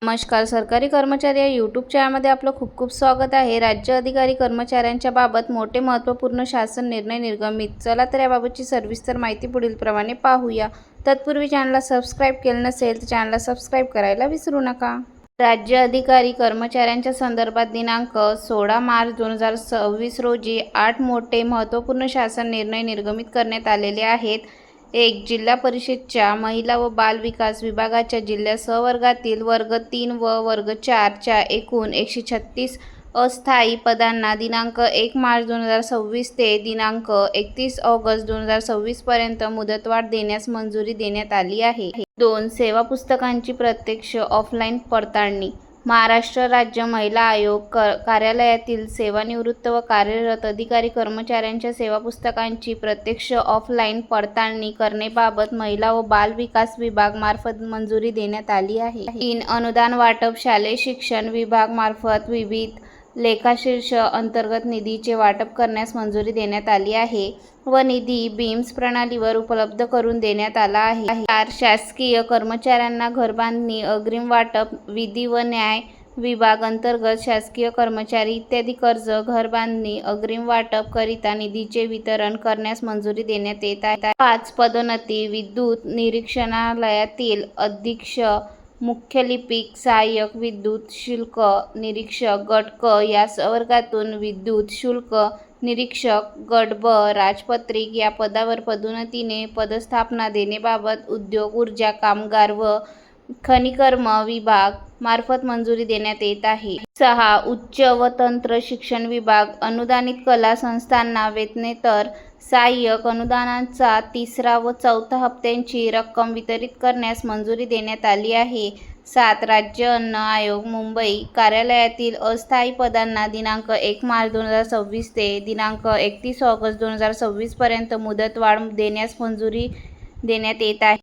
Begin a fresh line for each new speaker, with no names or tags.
नमस्कार. सरकारी कर्मचारी या यूट्यूब चॅनलमध्ये आपलं खूप खूप स्वागत आहे. राज्य अधिकारी कर्मचाऱ्यांच्या बाबत मोठे महत्त्वपूर्ण शासन निर्णय निर्गमित. चला तर याबाबतची सविस्तर माहिती पुढीलप्रमाणे पाहूया. तत्पूर्वी चॅनलला सबस्क्राईब केलं नसेल तर चॅनलला सबस्क्राईब करायला विसरू नका. राज्य अधिकारी कर्मचाऱ्यांच्या संदर्भात दिनांक 16 मार्च 2026 रोजी 8 मोठे महत्त्वपूर्ण शासन निर्णय निर्गमित करण्यात आलेले आहेत. 1. जिल्हा परिषदेच्या महिला व बाल विकास विभागाच्या जिल्हा सहवर्गातील वर्ग 3 व वर्ग 4 च्या एकूण 136 अस्थायी पदांना दिनांक 1 मार्च 2026 ते दिनांक 31 ऑगस्ट 2026 पर्यंत मुदतवाढ देण्यास मंजुरी देण्यात आली आहे. 2. सेवा पुस्तकांची प्रत्यक्ष ऑफलाईन पडताळणी. महाराष्ट्र राज्य महिला आयोग कार्यालयातील सेवानिवृत्त व कार्यरत अधिकारी कर्मचाऱ्यांच्या सेवा पुस्तकांची प्रत्यक्ष ऑफलाईन पडताळणी करण्याबाबत महिला व बाल विकास विभाग मार्फत मंजुरी देण्यात आली आहे. 3. अनुदान वाटप. शालेय शिक्षण विभाग मार्फत विविध लेखाशीर्ष अंतर्गत निधीचे वाटप करण्यास मंजुरी देण्यात आली आहे व निधी बीम्स प्रणालीवर उपलब्ध करून देण्यात आला आहे. 4. शासकीय कर्मचाऱ्यांना घरबांधणी अग्रिम वाटप. विधी व न्याय विभाग अंतर्गत शासकीय कर्मचारी इत्यादी कर्ज घरबांधणी अग्रिम वाटप करिता निधीचे वितरण करण्यास मंजुरी देण्यात येत आहे. 5. पदोन्नती. विद्युत निरीक्षणालयातील अधीक्षक, मुख्य लिपिक, सहाय्यक विद्युत शुल्क निरीक्षक गट क या संवर्गातून विद्युत शुल्क निरीक्षक गट ब राजपत्रित या पदावर पदोन्नतीने पदस्थापना देण्याबाबत उद्योग, ऊर्जा, कामगार व खनिकर्म विभाग मार्फत मंजुरी देण्यात येत आहे. 6. उच्च व तंत्र शिक्षण विभाग. अनुदानित कला संस्थांना वेतनेतर सहाय्यक अनुदानाचा 3रा व 4था हप्त्यांची रक्कम वितरित करण्यास मंजुरी देण्यात आली आहे. 7. राज्य अन्न आयोग मुंबई कार्यालयातील अस्थायी पदांना दिनांक 1 मार्च 2026 ते दिनांक 31 ऑगस्ट 2026 पर्यंत मुदतवाढ देण्यास मंजुरी देण्यात येत आहे.